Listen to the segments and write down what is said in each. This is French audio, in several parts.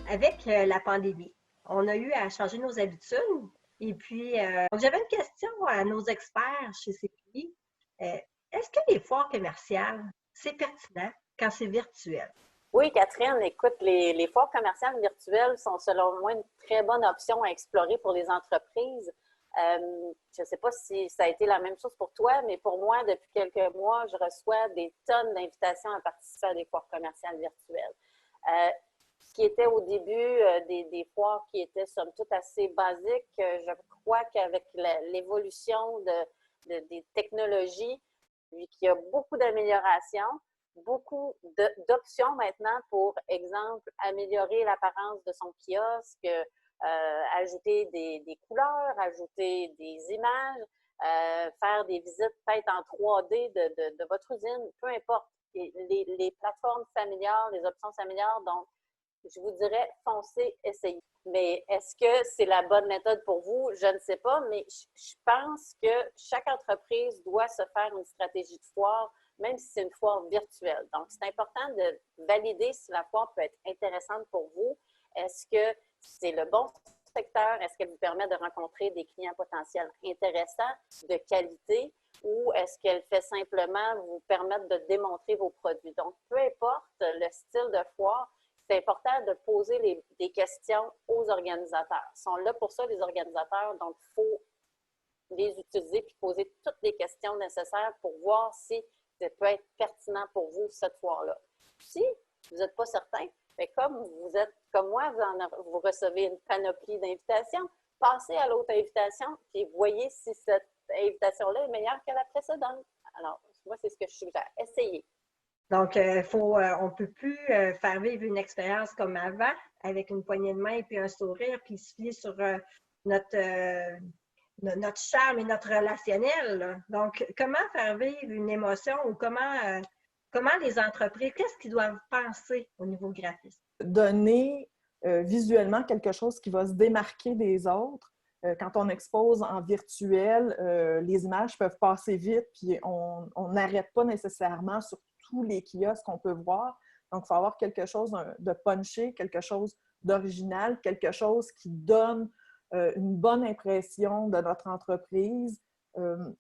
Avec la pandémie, on a eu à changer nos habitudes. Et puis, donc j'avais une question à nos experts chez CPI. Euh, Est-ce que les foires commerciales, c'est pertinent quand c'est virtuel? Oui, Catherine, écoute, les foires commerciales virtuelles sont selon moi une très bonne option à explorer pour les entreprises. Je ne sais pas si ça a été la même chose pour toi, mais pour moi, depuis quelques mois, je reçois des tonnes d'invitations à participer à des foires commerciales virtuelles. Ce qui était au début des foires qui étaient somme toute assez basiques, je crois qu'avec l'évolution des technologies, puis qu'il y a beaucoup d'améliorations, beaucoup d'options maintenant pour, exemple, améliorer l'apparence de son kiosque, ajouter des couleurs, ajouter des images, faire des visites peut-être en 3D de votre usine, peu importe. Les plateformes s'améliorent, les options s'améliorent, donc je vous dirais foncez, essayez. Mais est-ce que c'est la bonne méthode pour vous? Je ne sais pas, mais je pense que chaque entreprise doit se faire une stratégie de foire, même si c'est une foire virtuelle. Donc, c'est important de valider si la foire peut être intéressante pour vous. Est-ce que c'est le bon secteur? Est-ce qu'elle vous permet de rencontrer des clients potentiels intéressants, de qualité, ou est-ce qu'elle fait simplement vous permettre de démontrer vos produits? Donc, peu importe le style de foire, c'est important de poser des questions aux organisateurs. Ils sont là pour ça, les organisateurs, donc il faut les utiliser puis poser toutes les questions nécessaires pour voir si ça peut être pertinent pour vous cette foire-là. Si vous n'êtes pas certain, mais comme vous êtes comme moi, vous recevez une panoplie d'invitations, passez à l'autre invitation puis voyez si cette invitation-là est meilleure que la précédente. Alors, moi, c'est ce que je suggère. Essayez. Donc, on ne peut plus faire vivre une expérience comme avant, avec une poignée de main et puis un sourire, puis se fier sur notre, notre charme et notre relationnel, là. Donc, comment faire vivre une émotion ou comment les entreprises, qu'est-ce qu'ils doivent penser au niveau graphique? Donner visuellement quelque chose qui va se démarquer des autres. Quand on expose en virtuel, les images peuvent passer vite, puis on n'arrête pas nécessairement sur tous les kiosques qu'on peut voir. Donc, il faut avoir quelque chose de punché, quelque chose d'original, quelque chose qui donne une bonne impression de notre entreprise.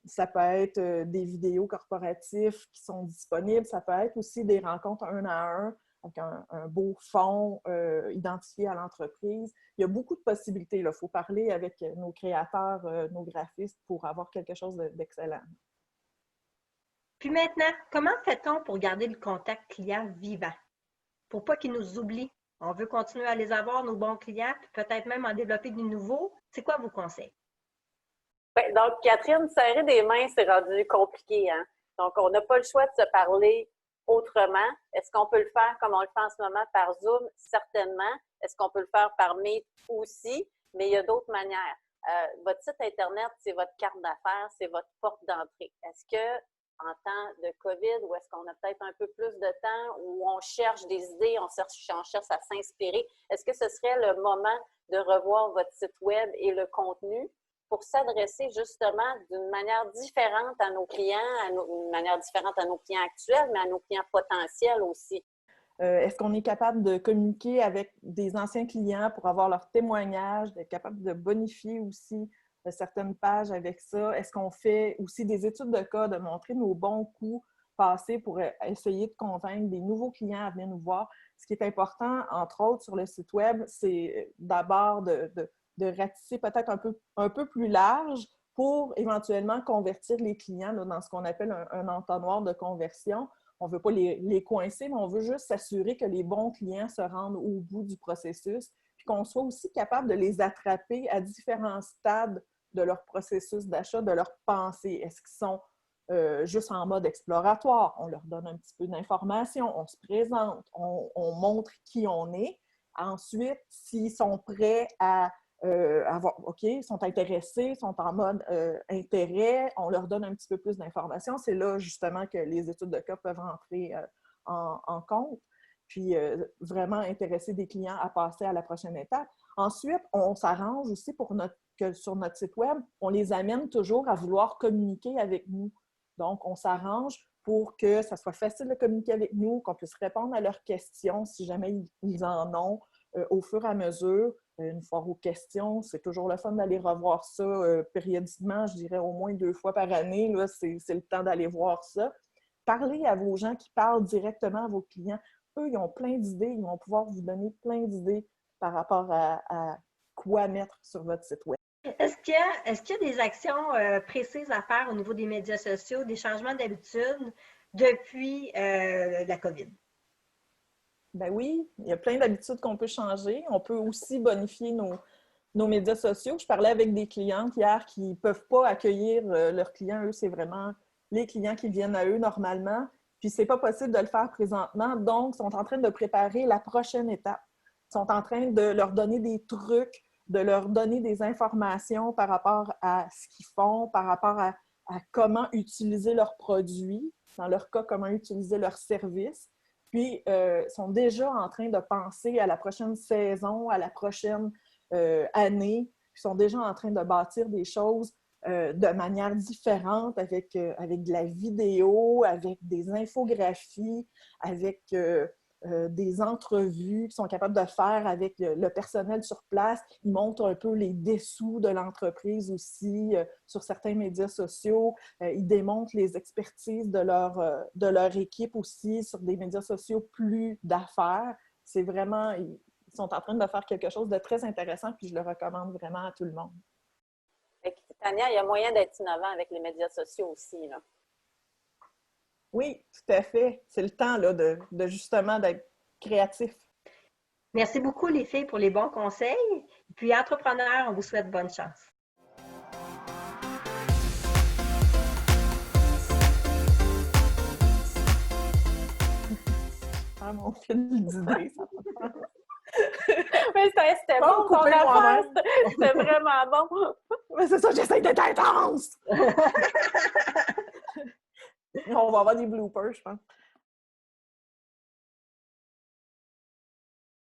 Ça peut être des vidéos corporatifs qui sont disponibles. Ça peut être aussi des rencontres un à un avec un beau fond identifié à l'entreprise. Il y a beaucoup de possibilités. Il faut parler avec nos créateurs, nos graphistes pour avoir quelque chose d'excellent. Puis maintenant, comment fait-on pour garder le contact client vivant? Pour pas qu'ils nous oublient. On veut continuer à les avoir, nos bons clients, puis peut-être même en développer de nouveaux. C'est quoi vos conseils? Ouais, donc, Catherine, serrer des mains, c'est rendu compliqué, hein? Donc, on n'a pas le choix de se parler autrement. Est-ce qu'on peut le faire comme on le fait en ce moment par Zoom? Certainement. Est-ce qu'on peut le faire par Meet aussi? Mais il y a d'autres manières. Votre site Internet, c'est votre carte d'affaires, c'est votre porte d'entrée. Est-ce que en temps de COVID, ou est-ce qu'on a peut-être un peu plus de temps, où on cherche des idées, on cherche à s'inspirer? Est-ce que ce serait le moment de revoir votre site web et le contenu pour s'adresser justement d'une manière différente à nos clients, d'une manière différente à nos clients actuels, mais à nos clients potentiels aussi? Est-ce qu'on est capable de communiquer avec des anciens clients pour avoir leurs témoignages, d'être capable de bonifier aussi certaines pages avec ça? Est-ce qu'on fait aussi des études de cas, de montrer nos bons coups passés pour essayer de convaincre des nouveaux clients à venir nous voir? Ce qui est important, entre autres, sur le site web, c'est d'abord de ratisser peut-être un peu plus large pour éventuellement convertir les clients là, dans ce qu'on appelle un entonnoir de conversion. On ne veut pas les coincer, mais on veut juste s'assurer que les bons clients se rendent au bout du processus, puis qu'on soit aussi capable de les attraper à différents stades de leur processus d'achat, de leur pensée. Est-ce qu'ils sont juste en mode exploratoire? On leur donne un petit peu d'informations, on se présente, on montre qui on est. Ensuite, s'ils sont prêts à OK, ils sont intéressés, sont en mode intérêt, on leur donne un petit peu plus d'informations. C'est là, justement, que les études de cas peuvent entrer en compte, puis vraiment intéresser des clients à passer à la prochaine étape. Ensuite, on s'arrange aussi que sur notre site web, on les amène toujours à vouloir communiquer avec nous. Donc, on s'arrange pour que ça soit facile de communiquer avec nous, qu'on puisse répondre à leurs questions si jamais ils en ont, au fur et à mesure. Une foire aux questions, c'est toujours le fun d'aller revoir ça périodiquement, je dirais au moins 2 fois par année. Là, c'est le temps d'aller voir ça. Parlez à vos gens qui parlent directement à vos clients. Eux, ils ont plein d'idées, ils vont pouvoir vous donner plein d'idées par rapport à quoi mettre sur votre site web. Est-ce qu'il y a des actions précises à faire au niveau des médias sociaux, des changements d'habitude depuis la COVID? Ben oui, il y a plein d'habitudes qu'on peut changer. On peut aussi bonifier nos médias sociaux. Je parlais avec des clientes hier qui ne peuvent pas accueillir leurs clients. Eux, c'est vraiment les clients qui viennent à eux normalement. Puis, c'est pas possible de le faire présentement. Donc, ils sont en train de préparer la prochaine étape. Ils sont en train de leur donner des trucs, de leur donner des informations par rapport à ce qu'ils font, par rapport à comment utiliser leurs produits, dans leur cas, comment utiliser leurs services. Puis, sont déjà en train de penser à la prochaine saison, à la prochaine année. Ils sont déjà en train de bâtir des choses de manière différente, avec de la vidéo, avec des infographies, avec des entrevues qu'ils sont capables de faire avec le personnel sur place. Ils montrent un peu les dessous de l'entreprise aussi sur certains médias sociaux. Ils démontrent les expertises de leur équipe aussi sur des médias sociaux plus d'affaires. C'est vraiment... Ils sont en train de faire quelque chose de très intéressant, puis je le recommande vraiment à tout le monde. Tania, il y a moyen d'être innovant avec les médias sociaux aussi, là. Oui, tout à fait. C'est le temps là, de justement d'être créatif. Merci beaucoup, les filles, pour les bons conseils. Puis, entrepreneurs, on vous souhaite bonne chance. Ah, mon fil d'idée, ça va. Mais c'était bon, ton affaire, c'était vraiment bon. Mais c'est ça, j'essaie d'être intense! On va avoir des bloopers, je pense.